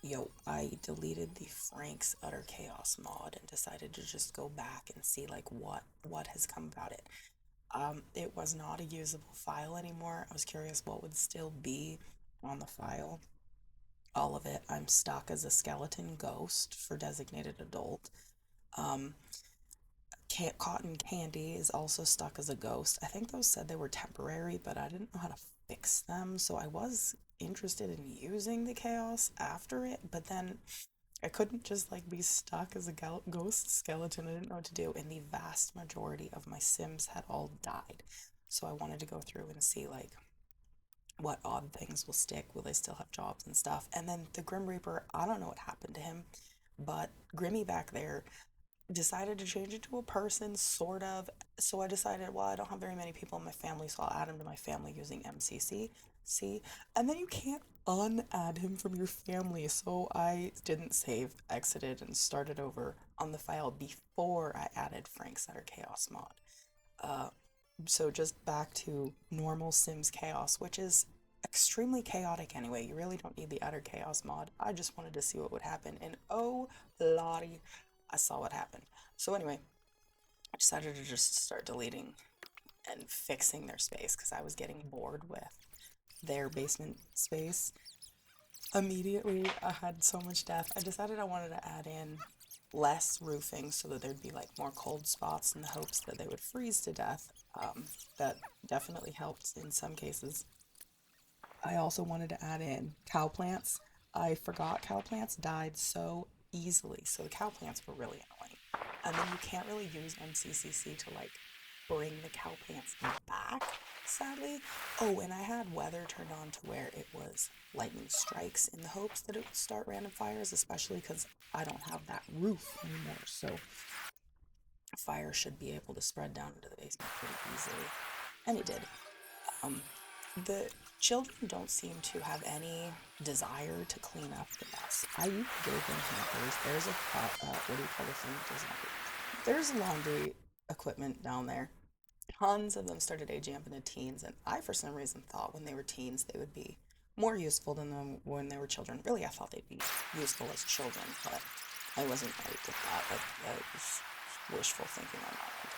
Yo, I deleted the Frank's Utter Chaos mod and decided to just go back and see like what has come about it. It was not a usable file anymore. I was curious what would still be on the file. All of it. I'm stuck as a skeleton ghost for designated adult. Um, Cotton Candy is also stuck as a ghost. I think those said they were temporary, but I didn't know how to fix them, so I was interested in using the chaos after it, but then I couldn't just like be stuck as a ghost skeleton. I didn't know what to do, and the vast majority of my Sims had all died. So I wanted to go through and see like what odd things will stick. Will they still have jobs and stuff? And then the Grim Reaper, I don't know what happened to him, but Grimmy back there decided to change it to a person, sort of. So I decided, well, I don't have very many people in my family, so I'll add him to my family using MCC. See? And then you can't unadd him from your family. So I didn't save, exited, and started over on the file before I added Frank's Utter Chaos mod. Uh, so just back to normal Sims Chaos, which is extremely chaotic anyway. You really don't need the Utter Chaos mod. I just wanted to see what would happen, and oh, Lottie, I saw what happened. So anyway, I decided to just start deleting and fixing their space because I was getting bored with their basement space. Immediately, I had so much death. I decided I wanted to add in less roofing so that there'd be like more cold spots in the hopes that they would freeze to death. That definitely helped in some cases. I also wanted to add in cow plants. I forgot cow plants died so easily, so the cow plants were really annoying. And then you can't really use MCCC to like bring the cow plants back, sadly. Oh, and I had weather turned on to where it was lightning strikes in the hopes that it would start random fires, especially because I don't have that roof anymore. So fire should be able to spread down into the basement pretty easily. And it did. Um, the children don't seem to have any desire to clean up the mess. I even gave them hampers. There's a what do you call the thing that does laundry? There's laundry equipment down there. Tons of them started aging up into teens, and I, for some reason, thought when they were teens they would be more useful than them when they were children. Really, I thought they'd be useful as children, but I wasn't right with that. That was wishful thinking on my end.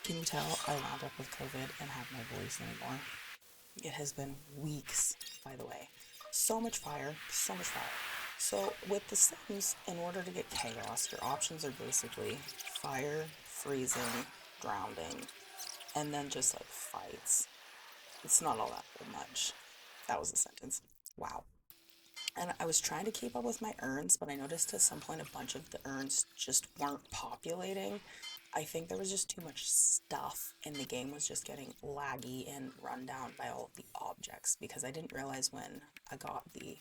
Can you tell I wound up with COVID and have no voice anymore? It has been weeks, by the way. So much fire, so much fire. So, with The Sims, in order to get chaos, your options are basically fire, freezing, drowning, and then just like fights. It's not all that much. That was a sentence. Wow. And I was trying to keep up with my urns, but I noticed at some point a bunch of the urns just weren't populating. I think there was just too much stuff, and the game was just getting laggy and run down by all of the objects because I didn't realize when I got the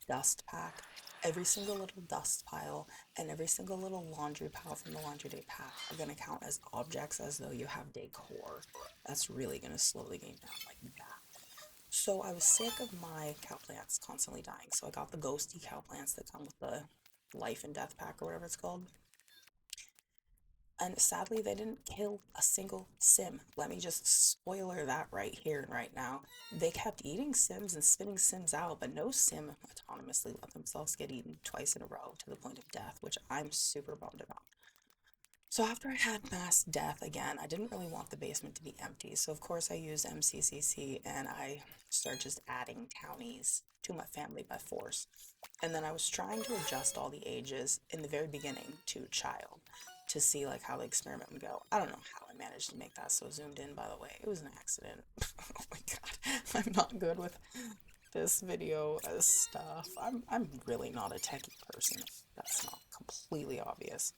dust pack, every single little dust pile and every single little laundry pile from the laundry day pack are going to count as objects as though you have decor. That's really going to slow the game down like that. So I was sick of my cow plants constantly dying. So I got the ghosty cow plants that come with the life and death pack or whatever it's called. And sadly, they didn't kill a single sim. Let me just spoiler that right here and right now. They kept eating sims and spitting sims out, but no sim autonomously let themselves get eaten twice in a row to the point of death, which I'm super bummed about. So after I had mass death again, I didn't really want the basement to be empty. So of course I used MCCC and I started just adding townies to my family by force. And then I was trying to adjust all the ages in the very beginning to child to see like how the experiment would go. I don't know how I managed to make that so zoomed in, by the way. It was an accident. Oh my god. I'm not good with this video stuff. I'm really not a techie person if that's not completely obvious.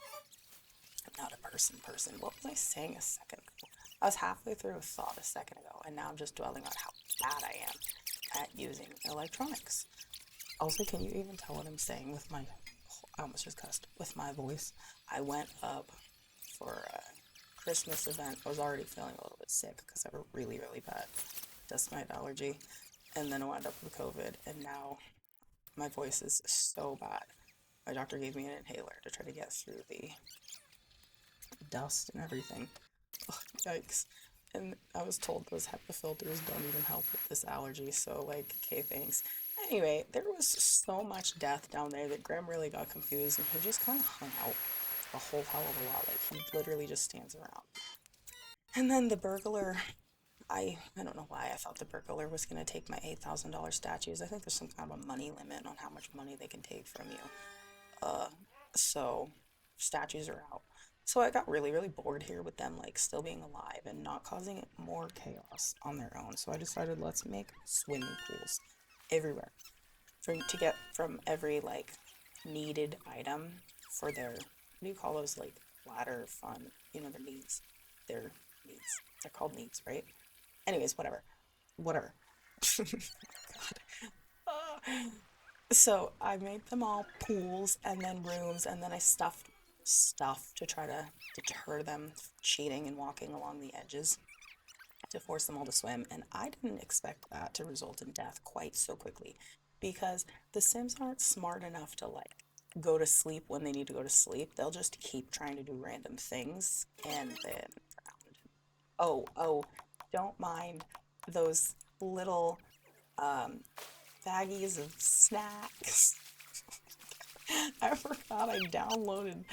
I'm not a person. What was I saying a second ago? I was halfway through a thought a second ago, and now I'm just dwelling on how bad I am at using electronics. Also, can you even tell what I'm saying with my, I almost just cussed, with my voice? I went up for a Christmas event. I was already feeling a little bit sick because I have a really, really bad dust mite allergy. And then I wound up with COVID, and now my voice is so bad. My doctor gave me an inhaler to try to get through the dust and everything. Ugh, yikes. And I was told those HEPA filters don't even help with this allergy, so like, okay, thanks. Anyway, there was so much death down there that Graham really got confused and he just kind of hung out a whole hell of a lot. Like he literally just stands around. And then the burglar, I don't know why I thought the burglar was gonna take my $8,000 statues. I think there's some kind of a money limit on how much money they can take from you. Uh, so statues are out. So I got really, really bored here with them like still being alive and not causing more chaos on their own. So I decided let's make swimming pools everywhere to get from every like needed item for their what do you call those like ladder fun, their needs. Their needs. They're called needs, right? Anyways, whatever. Whatever. God. So I made them all pools and then rooms, and then I stuffed stuff to try to deter them cheating and walking along the edges to force them all to swim. And I didn't expect that to result in death quite so quickly because the Sims aren't smart enough to like go to sleep when they need to go to sleep. They'll just keep trying to do random things and then drown. Oh, don't mind those little um, baggies of snacks. I forgot I downloaded.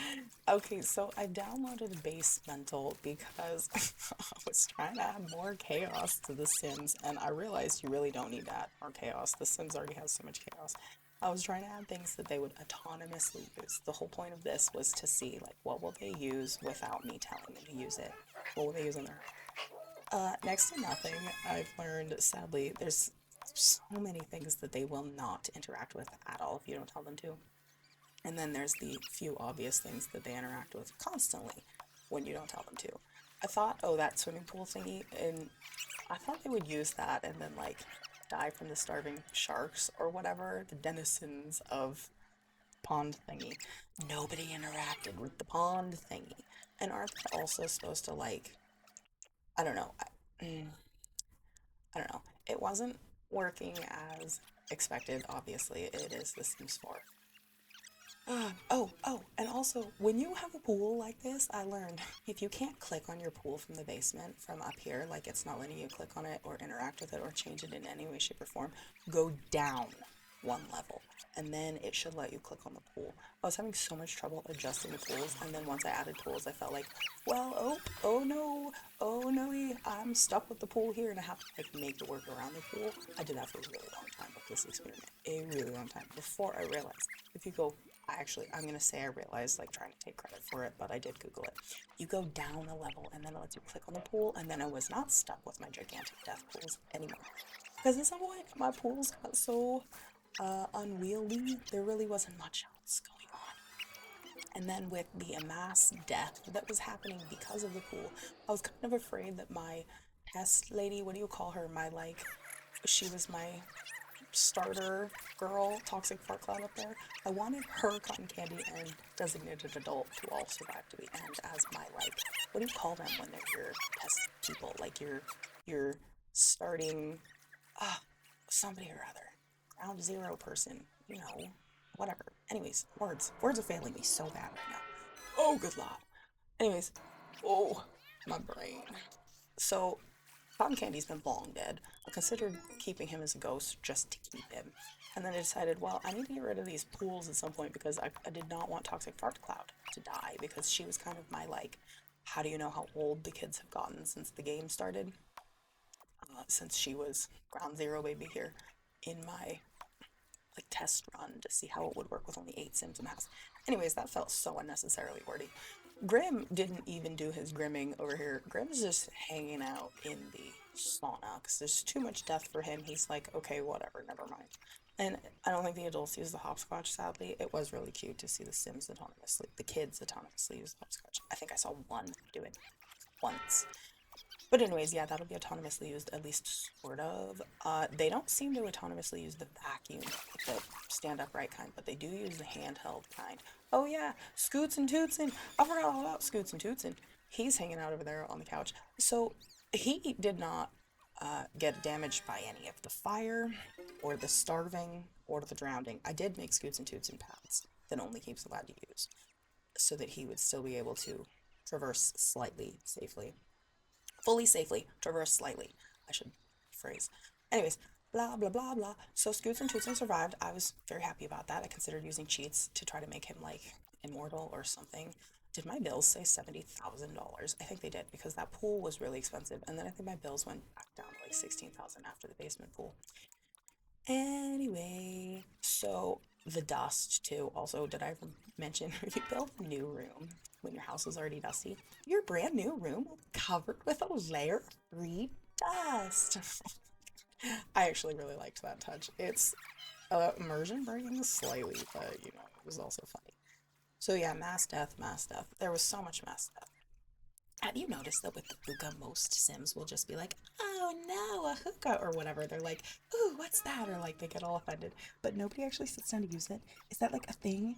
Okay, so I downloaded Basemental because I was trying to add more chaos to The Sims, and I realized you really don't need to add more chaos. The Sims already has so much chaos. I was trying to add things that they would autonomously use. The whole point of this was to see, like, what will they use without me telling them to use it? What will they use on their next to nothing. I've learned, sadly, there's so many things that they will not interact with at all if you don't tell them to. And then there's the few obvious things that they interact with constantly when you don't tell them to. I thought, oh, that swimming pool thingy, and I thought they would use that and then, like, die from the starving sharks or whatever, the denizens of pond thingy. Nobody interacted with the pond thingy. And aren't they also supposed to, like, I don't know. I don't know. It wasn't working as expected, obviously. It is The Sims 4. Oh, and also, when you have a pool like this, I learned if you can't click on your pool from the basement from up here, like it's not letting you click on it or interact with it or change it in any way, shape, or form, go down one level and then it should let you click on the pool. I was having so much trouble adjusting the pools, and then once I added pools, I felt like, well, oh no, I'm stuck with the pool here, and I have to like make it work around the pool. I did that for a really long time with this experiment, a really long time before I realized if you go. I'm gonna say I realized, like trying to take credit for it, but I did Google it. You go down a level and then it lets you click on the pool, and then I was not stuck with my gigantic death pools anymore. Because at some point, my pools got so unwieldy, there really wasn't much else going on. And then with the amass death that was happening because of the pool, I was kind of afraid that my test lady, what do you call her? She was my starter girl, Toxic Fart Cloud up there. I wanted her, Cotton Candy, and Designated Adult to all survive to the end as my, like, what do you call them when they're your test people? Like your starting, ah, somebody or other. Ground zero person, whatever. Anyways, words. Words are failing me so bad right now. Oh, good lord. Anyways, oh, my brain. So, Cotton Candy's been long dead. I considered keeping him as a ghost just to keep him. And then I decided, well, I need to get rid of these pools at some point because I did not want Toxic Fart Cloud to die because she was kind of my, like, how do you know how old the kids have gotten since the game started? Since she was ground zero baby here in my like test run to see how it would work with only 8 Sims in the house. Anyways, that felt so unnecessarily wordy. Grim didn't even do his grimming over here. Grim's just hanging out in the sauna because there's too much death for him. He's like, okay, whatever, never mind. And I don't think the adults use the hopscotch, sadly. It was really cute to see the Sims autonomously, the kids autonomously use the hopscotch. I think I saw one do it once. But anyways, yeah, that'll be autonomously used, at least sort of. They don't seem to autonomously use the vacuum, the stand upright kind, but they do use the handheld kind. Oh yeah, Scoots and Tootsin. I forgot all about Scoots and Tootsin. He's hanging out over there on the couch. So he did not get damaged by any of the fire, or the starving, or the drowning. I did make Scoots and Tootsin paths that only keeps allowed to use, so that he would still be able to traverse slightly safely fully safely, traverse slightly, I should phrase. Anyways, blah, blah, blah, blah. So Scoots and Toots survived. I was very happy about that. I considered using cheats to try to make him like immortal or something. Did my bills say $70,000? I think they did because that pool was really expensive. And then I think my bills went back down to like 16,000 after the basement pool. Anyway, so the dust too. Also, did I ever mention if you build a new room when your house is already dusty, your brand new room covered with a layer of free dust? I actually really liked that touch. It's immersion breaking slightly, but you know, it was also funny. So yeah, mass death, mass death. There was so much mass death. Have you noticed that with the hookah, most Sims will just be like, oh no, a hookah, or whatever. They're like, ooh, what's that? Or like they get all offended. But nobody actually sits down to use it. Is that like a thing?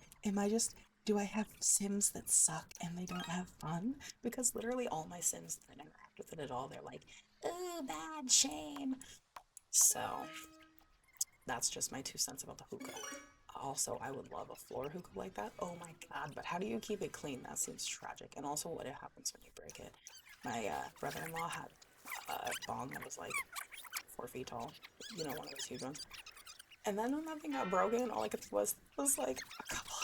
Do I have Sims that suck and they don't have fun? Because literally all my Sims that interact with it at all, they're like, ooh, bad, shame. So that's just my 2 cents about the hookah. Also, I would love a floor hookah like that. Oh my god, but how do you keep it clean? That seems tragic. And also, what happens when you break it? My brother-in-law had a bong that was like 4 feet tall. You know, one of those huge ones. And then when that thing got broken, all I could think was like a couple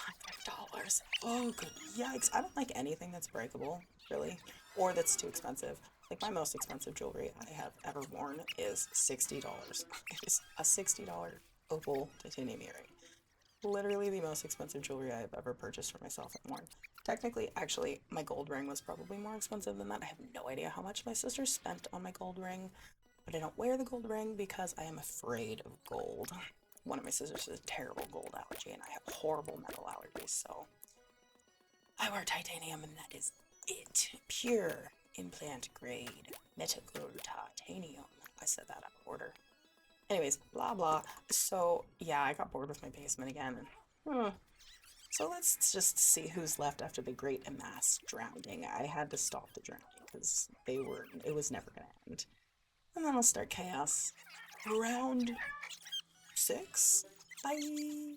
$100. Oh, good yikes! I don't like anything that's breakable, really, or that's too expensive. Like my most expensive jewelry I have ever worn is $60. It is a $60 opal titanium earring. Literally the most expensive jewelry I have ever purchased for myself and worn. Technically, actually, my gold ring was probably more expensive than that. I have no idea how much my sister spent on my gold ring, but I don't wear the gold ring because I am afraid of gold. One of my sisters has a terrible gold allergy, and I have horrible metal allergies, so I wear titanium, and that is it. Pure implant grade medical titanium. I said that out of order. Anyways, blah blah. So yeah, I got bored with my basement again. So let's just see who's left after the great mass drowning. I had to stop the drowning because it was never gonna end. And then I'll start chaos. Round 6. Bye.